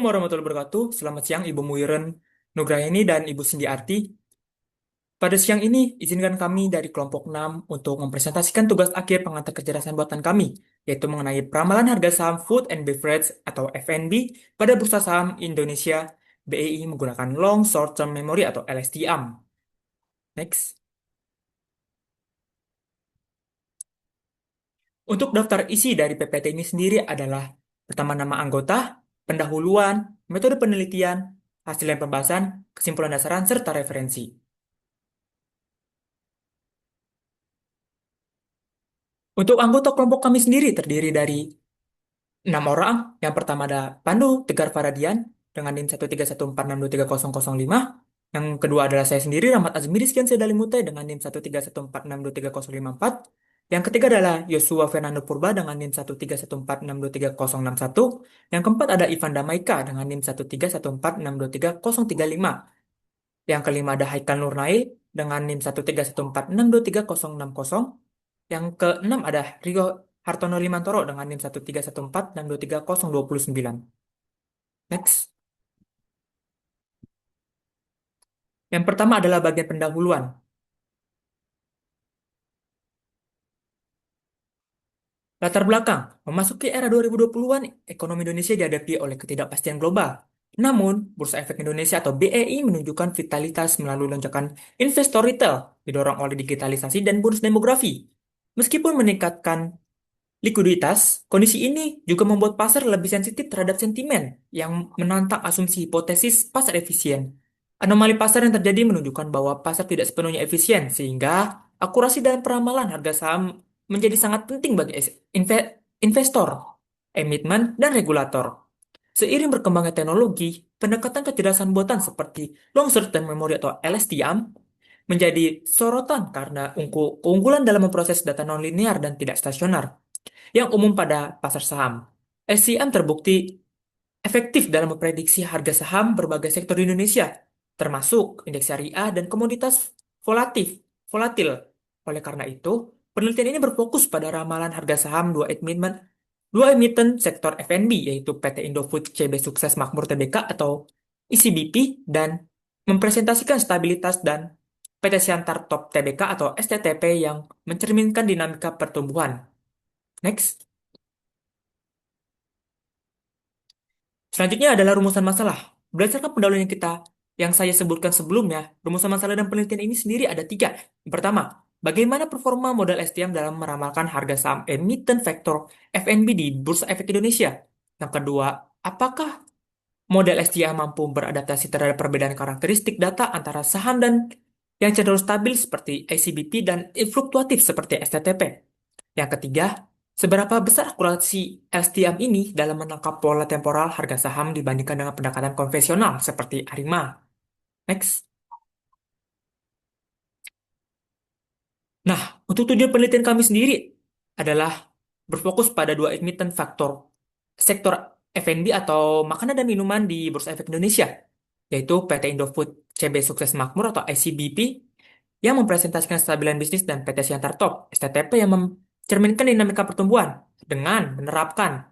Warahmatullahi wabarakatuh. Selamat siang Ibu Muiren Nugraheni dan Ibu Cindy Arti. Pada siang ini, izinkan kami dari kelompok 6 untuk mempresentasikan tugas akhir pengantar kecerdasan buatan kami, yaitu mengenai peramalan harga saham Food and Beverage atau FNB pada Bursa Saham Indonesia BEI menggunakan Long Short Term Memory atau LSTM. Next. Untuk daftar isi dari PPT ini sendiri adalah pertama nama anggota, pendahuluan, metode penelitian, hasil pembahasan, kesimpulan dasaran, serta referensi. Untuk anggota kelompok kami sendiri terdiri dari 6 orang. Yang pertama ada Pandu Tegar Faradian dengan NIM 13146230005. Yang kedua adalah saya sendiri Rahmat Azmi Rizkian Sedalimutai dengan NIM 13146230054. Yang ketiga adalah Yosua Fernando Purba dengan NIM 13146230061. Yang keempat ada Ivan Damaika dengan NIM 13146230035. Yang kelima ada Haikal Nurnail dengan NIM 13146230060. Yang keenam ada Rio Hartono Limantoro dengan NIM 13146230029. Next. Yang pertama adalah bagian pendahuluan. Latar belakang, memasuki era 2020-an, ekonomi Indonesia dihadapi oleh ketidakpastian global. Namun, Bursa Efek Indonesia atau BEI menunjukkan vitalitas melalui lonjakan investor retail, didorong oleh digitalisasi dan bonus demografi. Meskipun meningkatkan likuiditas, kondisi ini juga membuat pasar lebih sensitif terhadap sentimen yang menantang asumsi hipotesis pasar efisien. Anomali pasar yang terjadi menunjukkan bahwa pasar tidak sepenuhnya efisien, sehingga akurasi dalam peramalan harga saham menjadi sangat penting bagi investor, emiten, dan regulator. Seiring berkembangnya teknologi, pendekatan kecerdasan buatan seperti long short term memory atau LSTM menjadi sorotan karena keunggulan dalam memproses data nonlinear dan tidak stasioner yang umum pada pasar saham. SCM terbukti efektif dalam memprediksi harga saham berbagai sektor di Indonesia, termasuk indeks syariah dan komoditas volatif, volatil. Oleh karena itu, penelitian ini berfokus pada ramalan harga saham dua emiten sektor FNB, yaitu PT Indofood CB Sukses Makmur Tbk atau ICBP, dan mempresentasikan stabilitas dan PT Siantar Top Tbk atau STTP yang mencerminkan dinamika pertumbuhan. Next. Selanjutnya adalah rumusan masalah. Berdasarkan pendahuluan yang saya sebutkan sebelumnya, rumusan masalah dan penelitian ini sendiri ada tiga. Yang pertama, bagaimana performa modal STM dalam meramalkan harga saham emiten vektor FNB di Bursa Efek Indonesia? Yang kedua, apakah model STM mampu beradaptasi terhadap perbedaan karakteristik data antara saham dan yang cenderung stabil seperti ICBP dan fluktuatif seperti STTP? Yang ketiga, seberapa besar akurasi LSTM ini dalam menangkap pola temporal harga saham dibandingkan dengan pendekatan konvensional seperti ARIMA? Next. Nah, untuk tujuan penelitian kami sendiri adalah berfokus pada dua emiten faktor sektor F&B atau makanan dan minuman di Bursa Efek Indonesia, yaitu PT Indofood CB Sukses Makmur atau ICBP yang mempresentasikan kestabilan bisnis dan PT Siantar Top STTP yang mencerminkan dinamika pertumbuhan dengan menerapkan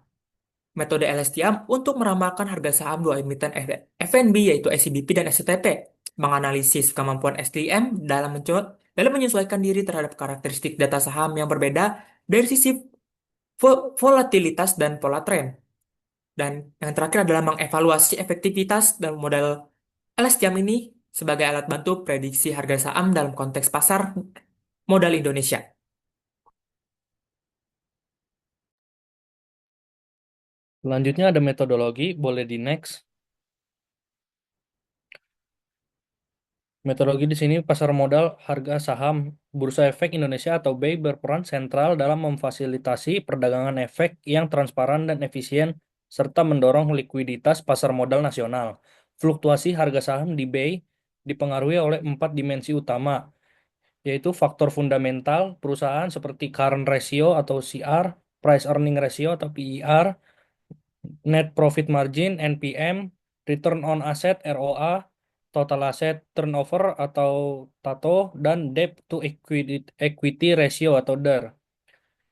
metode LSTM untuk meramalkan harga saham dua emiten FNB yaitu ICBP dan SCTP, menganalisis kemampuan STM dalam menyesuaikan diri terhadap karakteristik data saham yang berbeda dari sisi volatilitas dan pola tren. Dan yang terakhir adalah mengevaluasi efektivitas dan model LSTM ini sebagai alat bantu prediksi harga saham dalam konteks pasar modal Indonesia. Selanjutnya ada metodologi, boleh di next. Metodologi di sini pasar modal harga saham Bursa Efek Indonesia atau BEI berperan sentral dalam memfasilitasi perdagangan efek yang transparan dan efisien serta mendorong likuiditas pasar modal nasional. Fluktuasi harga saham di BEI dipengaruhi oleh 4 dimensi utama, yaitu faktor fundamental perusahaan seperti current ratio atau CR, price earning ratio atau PER, net profit margin NPM, return on asset ROA, total asset turnover atau TATO, dan debt to equity ratio atau DER.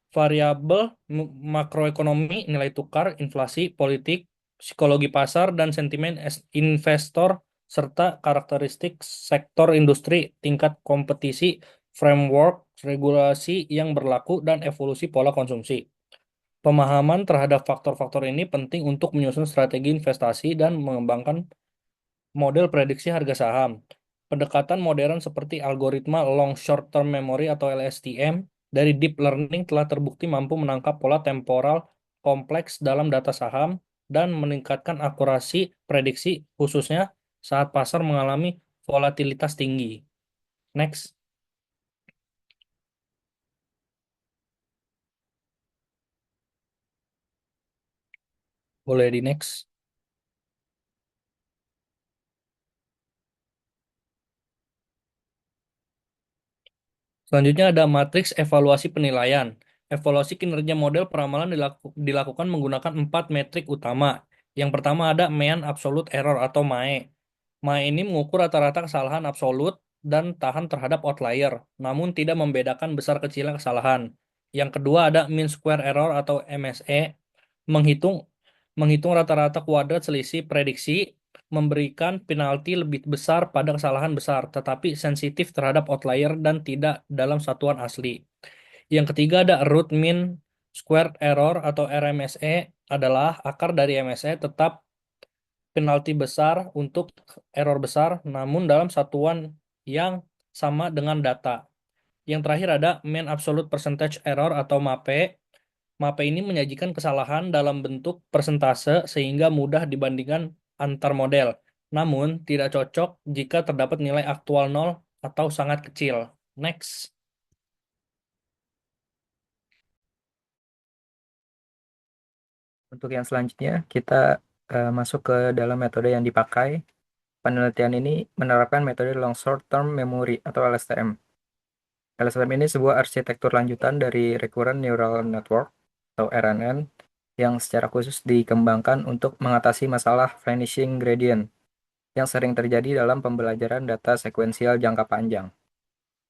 Variabel makroekonomi, nilai tukar, inflasi, politik, psikologi pasar dan sentimen investor, serta karakteristik sektor industri, tingkat kompetisi, framework, regulasi yang berlaku, dan evolusi pola konsumsi. Pemahaman terhadap faktor-faktor ini penting untuk menyusun strategi investasi dan mengembangkan model prediksi harga saham. Pendekatan modern seperti algoritma long short term memory atau LSTM dari deep learning telah terbukti mampu menangkap pola temporal kompleks dalam data saham dan meningkatkan akurasi prediksi khususnya saat pasar mengalami volatilitas tinggi. Next, boleh di next. Selanjutnya ada matriks evaluasi penilaian. Evaluasi kinerja model peramalan dilakukan menggunakan 4 metrik utama. Yang pertama ada mean absolute error atau MAE. MAE ini mengukur rata-rata kesalahan absolut dan tahan terhadap outlier, namun tidak membedakan besar kecilnya kesalahan. Yang kedua ada mean square error atau MSE, menghitung menghitung rata-rata kuadrat selisih prediksi, memberikan penalti lebih besar pada kesalahan besar, tetapi sensitif terhadap outlier dan tidak dalam satuan asli. Yang ketiga ada root mean squared error atau RMSE, adalah akar dari MSE tetap penalti besar untuk error besar, namun dalam satuan yang sama dengan data. Yang terakhir ada mean absolute percentage error atau MAPE. MAPE ini menyajikan kesalahan dalam bentuk persentase sehingga mudah dibandingkan antar model. Namun, tidak cocok jika terdapat nilai aktual nol atau sangat kecil. Next. Untuk yang selanjutnya, kita masuk ke dalam metode yang dipakai. Penelitian ini menerapkan metode Long Short Term Memory atau LSTM. LSTM ini sebuah arsitektur lanjutan dari Recurrent Neural Network atau RNN yang secara khusus dikembangkan untuk mengatasi masalah vanishing gradient yang sering terjadi dalam pembelajaran data sekuensial jangka panjang.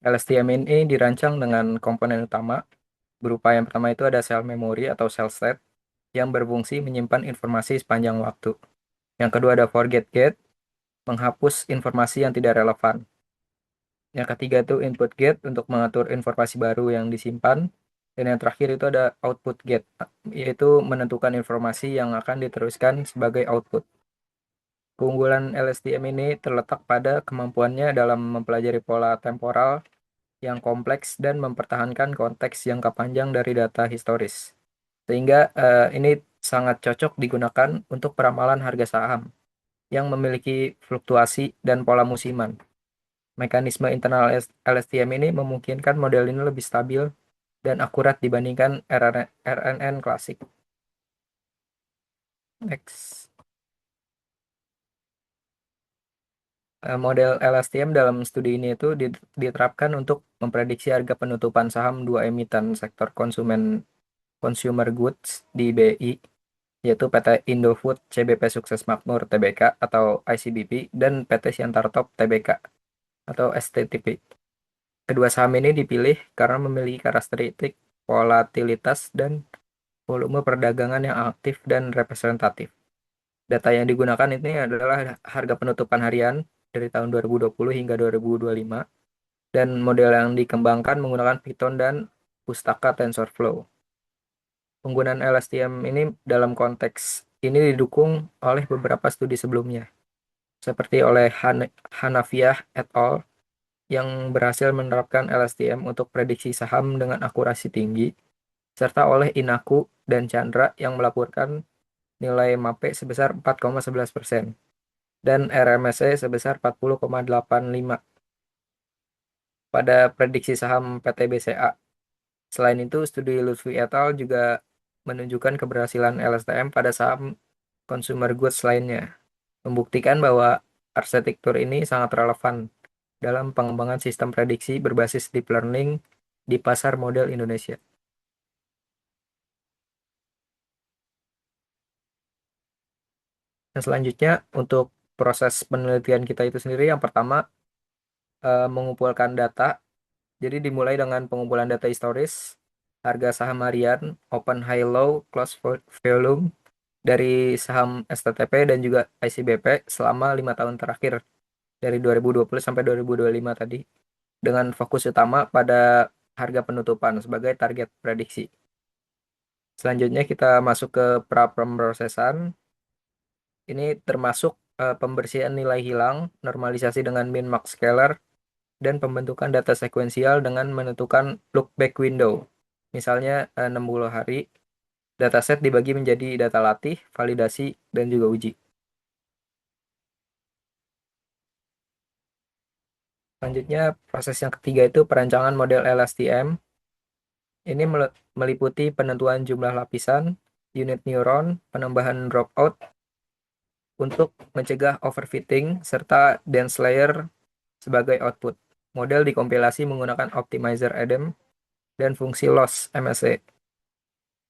LSTM ini dirancang dengan komponen utama, berupa yang pertama itu ada sel memori atau cell state yang berfungsi menyimpan informasi sepanjang waktu. Yang kedua ada forget gate, menghapus informasi yang tidak relevan. Yang ketiga itu input gate untuk mengatur informasi baru yang disimpan. Dan yang terakhir itu ada output gate, yaitu menentukan informasi yang akan diteruskan sebagai output. Keunggulan LSTM ini terletak pada kemampuannya dalam mempelajari pola temporal yang kompleks dan mempertahankan konteks jangka panjang dari data historis. Sehingga ini sangat cocok digunakan untuk peramalan harga saham yang memiliki fluktuasi dan pola musiman. Mekanisme internal LSTM ini memungkinkan model ini lebih stabil dan akurat dibandingkan RNN klasik. Next. Model LSTM dalam studi ini itu diterapkan untuk memprediksi harga penutupan saham dua emiten sektor consumer goods di BI, yaitu PT Indofood CBP Sukses Makmur Tbk atau ICBP dan PT Siantar Top Tbk atau STTP. Kedua saham ini dipilih karena memiliki karakteristik volatilitas dan volume perdagangan yang aktif dan representatif. Data yang digunakan ini adalah harga penutupan harian dari tahun 2020 hingga 2025 dan model yang dikembangkan menggunakan Python dan Pustaka TensorFlow. Penggunaan LSTM ini dalam konteks ini didukung oleh beberapa studi sebelumnya, seperti oleh Hanafiah et al. Yang berhasil menerapkan LSTM untuk prediksi saham dengan akurasi tinggi, serta oleh Inaku dan Chandra yang melaporkan nilai MAPE sebesar 4,11% dan RMSE sebesar 40,85 pada prediksi saham PT BCA. Selain itu, studi Lutfi et al. Juga menunjukkan keberhasilan LSTM pada saham consumer goods lainnya, membuktikan bahwa arsitektur ini sangat relevan dalam pengembangan sistem prediksi berbasis deep learning di pasar model Indonesia. Nah, selanjutnya untuk proses penelitian kita itu sendiri, yang pertama mengumpulkan data. Jadi dimulai dengan pengumpulan data historis, harga saham harian, open, high, low, close volume, dari saham STTP dan juga ICBP selama 5 tahun terakhir dari 2020 sampai 2025 tadi, dengan fokus utama pada harga penutupan sebagai target prediksi. Selanjutnya kita masuk ke pra pemrosesan. Ini termasuk pembersihan nilai hilang, normalisasi dengan min-max scalar, dan pembentukan data sekuensial dengan menentukan look back window. Misalnya 60 hari, dataset dibagi menjadi data latih, validasi, dan juga uji. Selanjutnya, proses yang ketiga itu perancangan model LSTM. Ini meliputi penentuan jumlah lapisan, unit neuron, penambahan dropout untuk mencegah overfitting, serta dense layer sebagai output. Model dikompilasi menggunakan optimizer ADAM dan fungsi loss MSE.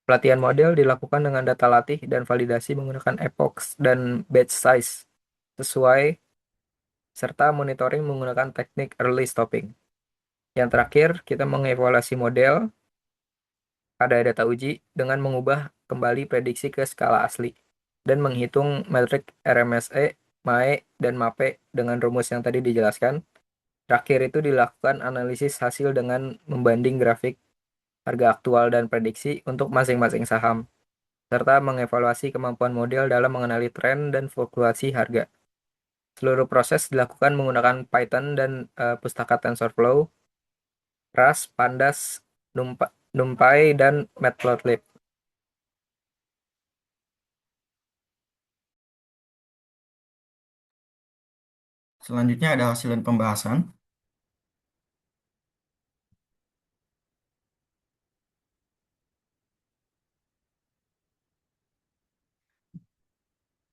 Pelatihan model dilakukan dengan data latih dan validasi menggunakan epochs dan batch size sesuai, serta monitoring menggunakan teknik early stopping. Yang terakhir, kita mengevaluasi model pada data uji dengan mengubah kembali prediksi ke skala asli dan menghitung metrik RMSE, MAE, dan MAPE dengan rumus yang tadi dijelaskan. Terakhir itu dilakukan analisis hasil dengan membanding grafik harga aktual dan prediksi untuk masing-masing saham, serta mengevaluasi kemampuan model dalam mengenali tren dan fluktuasi harga. Seluruh proses dilakukan menggunakan Python dan pustaka TensorFlow, RAS, Pandas, NumPy, dan Matplotlib. Selanjutnya ada hasil dan pembahasan.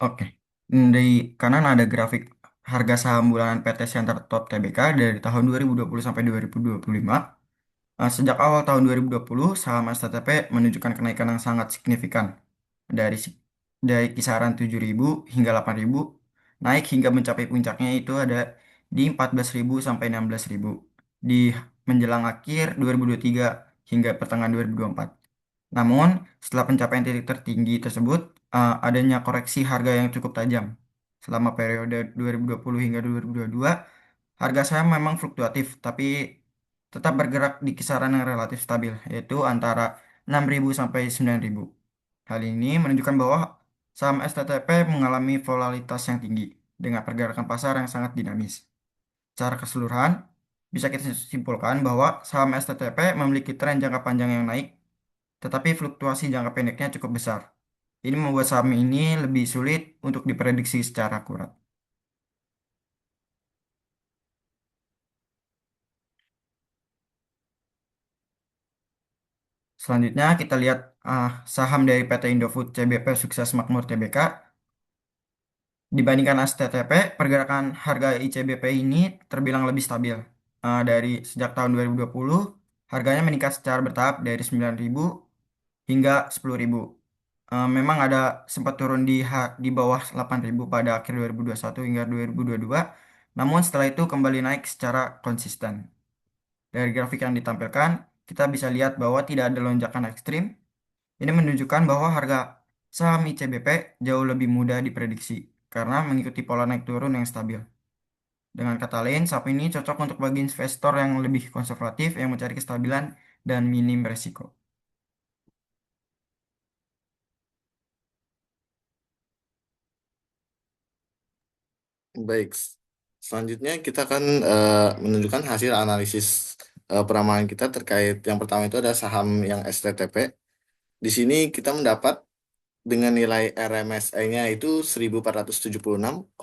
Oke. Di kanan ada grafik harga saham bulanan PT Center Top Tbk dari tahun 2020 sampai 2025. Sejak awal tahun 2020, saham STTP menunjukkan kenaikan yang sangat signifikan dari si- dari kisaran 7.000 hingga 8.000, naik hingga mencapai puncaknya itu ada di 14.000 sampai 16.000 di menjelang akhir 2023 hingga pertengahan 2024. Namun, setelah pencapaian titik tertinggi tersebut, adanya koreksi harga yang cukup tajam. Selama periode 2020 hingga 2022, harga saham memang fluktuatif, tapi tetap bergerak di kisaran yang relatif stabil, yaitu antara 6.000 sampai 9.000. Hal ini menunjukkan bahwa saham STTP mengalami volatilitas yang tinggi dengan pergerakan pasar yang sangat dinamis. Secara keseluruhan, bisa kita simpulkan bahwa saham STTP memiliki tren jangka panjang yang naik, tetapi fluktuasi jangka pendeknya cukup besar. Ini membuat saham ini lebih sulit untuk diprediksi secara akurat. Selanjutnya kita lihat saham dari PT Indofood CBP Sukses Makmur Tbk. Dibandingkan STTP, pergerakan harga ICBP ini terbilang lebih stabil. Dari sejak tahun 2020, harganya meningkat secara bertahap dari 9.000 hingga 10.000. Memang ada sempat turun di bawah 8.000 pada akhir 2021 hingga 2022, namun setelah itu kembali naik secara konsisten. Dari grafik yang ditampilkan, kita bisa lihat bahwa tidak ada lonjakan ekstrim. Ini menunjukkan bahwa harga saham ICBP jauh lebih mudah diprediksi karena mengikuti pola naik turun yang stabil. Dengan kata lain, saham ini cocok untuk bagi investor yang lebih konservatif yang mencari kestabilan dan minim resiko. Baik, selanjutnya kita akan menunjukkan hasil analisis peramalan kita terkait yang pertama itu ada saham yang STTP. Di sini kita mendapat dengan nilai RMSE-nya itu 1476,47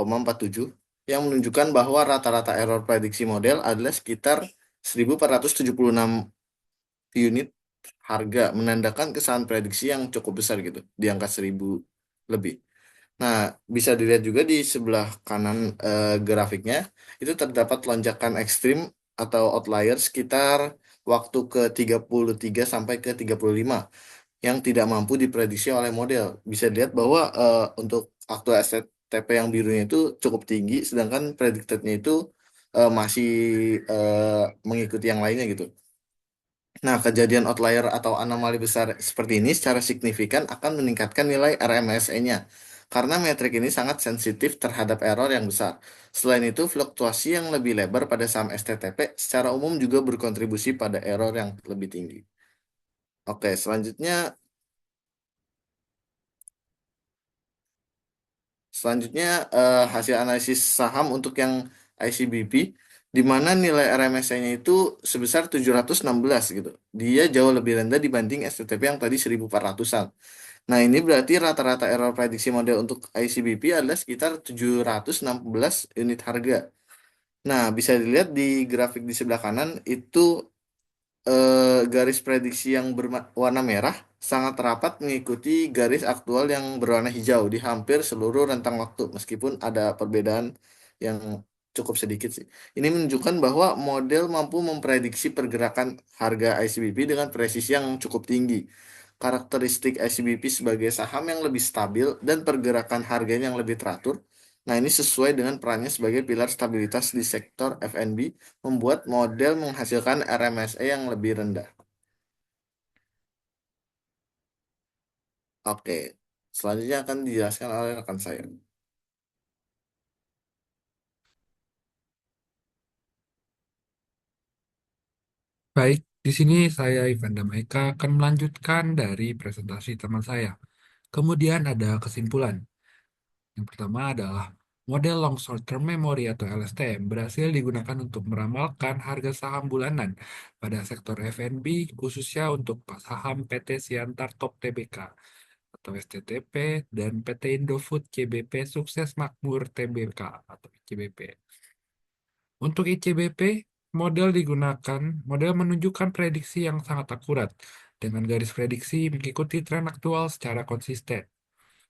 yang menunjukkan bahwa rata-rata error prediksi model adalah sekitar 1476 unit harga, menandakan kesalahan prediksi yang cukup besar gitu, di angka 1.000 lebih. Nah, bisa dilihat juga di sebelah kanan grafiknya, itu terdapat lonjakan ekstrim atau outlier sekitar waktu ke 33 sampai ke 35 yang tidak mampu diprediksi oleh model. Bisa dilihat bahwa untuk aktual STTP yang birunya itu cukup tinggi, sedangkan predicted-nya itu masih mengikuti yang lainnya gitu. Nah, kejadian outlier atau anomali besar seperti ini secara signifikan akan meningkatkan nilai RMSE-nya. Karena metrik ini sangat sensitif terhadap error yang besar. Selain itu, fluktuasi yang lebih lebar pada saham STTP secara umum juga berkontribusi pada error yang lebih tinggi. Oke, selanjutnya hasil analisis saham untuk yang ICBP, di mana nilai RMSI-nya itu sebesar 716 gitu. Dia jauh lebih rendah dibanding STTP yang tadi 1400-an. Nah, ini berarti rata-rata error prediksi model untuk ICBP adalah sekitar 716 unit harga. Nah, bisa dilihat di grafik di sebelah kanan itu garis prediksi yang berwarna merah sangat rapat mengikuti garis aktual yang berwarna hijau di hampir seluruh rentang waktu, meskipun ada perbedaan yang cukup sedikit sih. Ini menunjukkan bahwa model mampu memprediksi pergerakan harga ICBP dengan presisi yang cukup tinggi. Karakteristik ICBP sebagai saham yang lebih stabil dan pergerakan harganya yang lebih teratur. Nah, ini sesuai dengan perannya sebagai pilar stabilitas di sektor F&B membuat model menghasilkan RMSE yang lebih rendah. Oke, selanjutnya akan dijelaskan oleh rekan saya. Baik, di sini saya Ivan Damaika akan melanjutkan dari presentasi teman saya. Kemudian ada kesimpulan. Yang pertama adalah model long short term memory atau LSTM berhasil digunakan untuk meramalkan harga saham bulanan pada sektor F&B khususnya untuk saham PT Siantar Top Tbk atau STTP dan PT Indofood CBP Sukses Makmur Tbk atau CBP. Untuk ICBP, model menunjukkan prediksi yang sangat akurat dengan garis prediksi mengikuti tren aktual secara konsisten.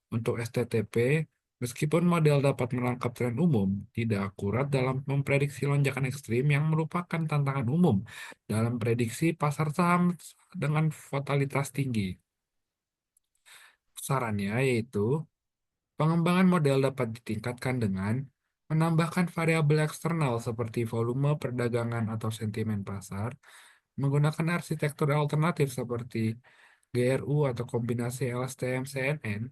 Untuk STTP, meskipun model dapat menangkap tren umum, tidak akurat dalam memprediksi lonjakan ekstrim yang merupakan tantangan umum dalam prediksi pasar saham dengan volatilitas tinggi. Sarannya yaitu pengembangan model dapat ditingkatkan dengan menambahkan variabel eksternal seperti volume perdagangan atau sentimen pasar, menggunakan arsitektur alternatif seperti GRU atau kombinasi LSTM-CNN,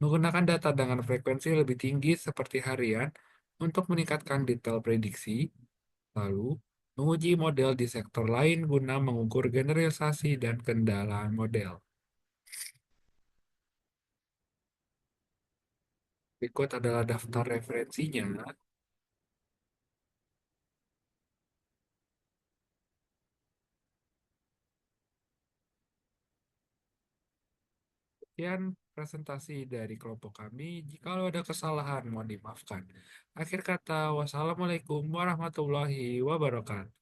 menggunakan data dengan frekuensi lebih tinggi seperti harian untuk meningkatkan detail prediksi, lalu menguji model di sektor lain guna mengukur generalisasi dan kendala model. Berikut adalah daftar referensinya. Sekian presentasi dari kelompok kami. Jika ada kesalahan, mohon dimaafkan. Akhir kata, wassalamualaikum warahmatullahi wabarakatuh.